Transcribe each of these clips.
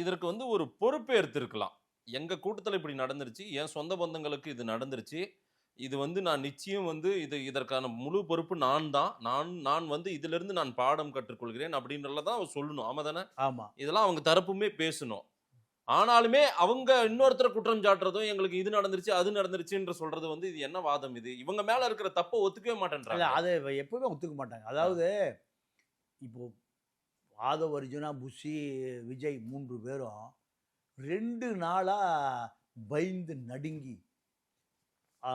இதற்கு ஒரு பொறுப்பேற்று இருக்கலாம். எங்க கூட்டத்துல இப்படி நடந்துருச்சு. என் சொந்த பந்தங்களுக்கு இது நடந்துருச்சு. இது நான் நிச்சயம் இதற்கான முழு பொறுப்பு நான் தான். நான் இதிலிருந்து நான் பாடம் கற்றுக்கொள்கிறேன் அப்படின்றத தான் அவர் சொல்லணும். ஆமா தானே? ஆமா. இதெல்லாம் அவங்க தரப்புமே பேசணும். ஆனாலுமே அவங்க இன்னொருத்தர குற்றம் சாட்டுறதும், எங்களுக்கு இது நடந்துருச்சு, அது நடந்துருச்சுன்ற சொல்றது இது என்ன வாதம் இது? இவங்க மேல இருக்கிற தப்ப ஒத்துக்கவே இல்ல மாட்டேன்றாங்க. அத எப்பவுமே ஒத்துக்க மாட்டாங்க. அதாவது இப்போ ஆதவ் அர்ஜுனா, புஷி, விஜய் 3 பேரும் 2 நாளா பயந்து நடுங்கி, ஆ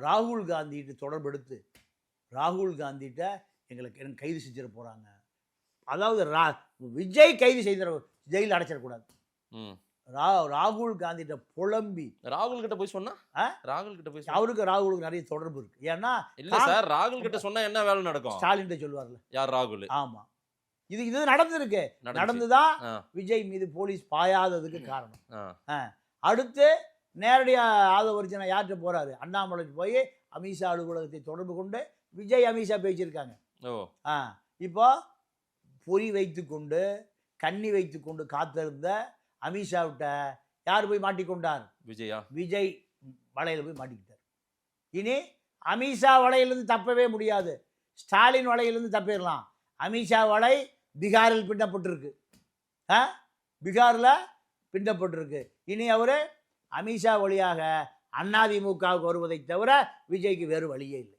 ராகுல் காந்திட்ட தொடர்பெடுத்து, ராகுல் காந்திட்ட என்ன கைது செஞ்சிட போறாங்க. அதாவது விஜய் கைது செய்திட ஜெயில்ல அடைச்சிடக்கூடாது. ம். ராகுல் காந்திட்ட புலம்பி ராகுல் கிட்ட போய் சொன்னா? ராகுல் கிட்ட போய் சொன்னா? ராகுலுக்கு நிறைய தொடர்பு இருக்கு. ஏன்னா இல்ல சார், ராகுல் கிட்ட சொன்னா என்ன வேலை நடக்கும்? ஸ்டாலின் சொல்லுவார்ல. யார் ராகுல்? ஆமா. இது நடந்திருக்கு. நடந்துதான் விஜய் மீது போலீஸ் பாயாததுக்கு காரணம். அடுத்து நேரடியா ஆதவ அர்ஜுனா யார்கிட்ட போறாரு? அண்ணாமலைக்கு போய் அமித்ஷா அலுவலகத்தை தொடர்பு கொண்டு விஜய் அமித்ஷா பேசியிருக்காங்க. இப்போ பொறி வைத்துக்கொண்டு கண்ணி வைத்துக்கொண்டு காத்திருந்த அமித்ஷாவிட்ட யார் போய் மாட்டிக்கொண்டார்? விஜயா. விஜய் வலையில போய் மாட்டிக்கிட்டார். இனி அமித்ஷா வலையிலிருந்து தப்பவே முடியாது. ஸ்டாலின் வலையிலிருந்து தப்பிடலாம். அமித்ஷா வலை பீகாரில் பின்னப்பட்டிருக்கு. பீகாரில் பின்னப்பட்டிருக்கு. இனி அவரு அமித்ஷா வழியாக அதிமுகவுக்கு வருவதை தவிர விஜய்க்கு வேறு வழியே இல்லை.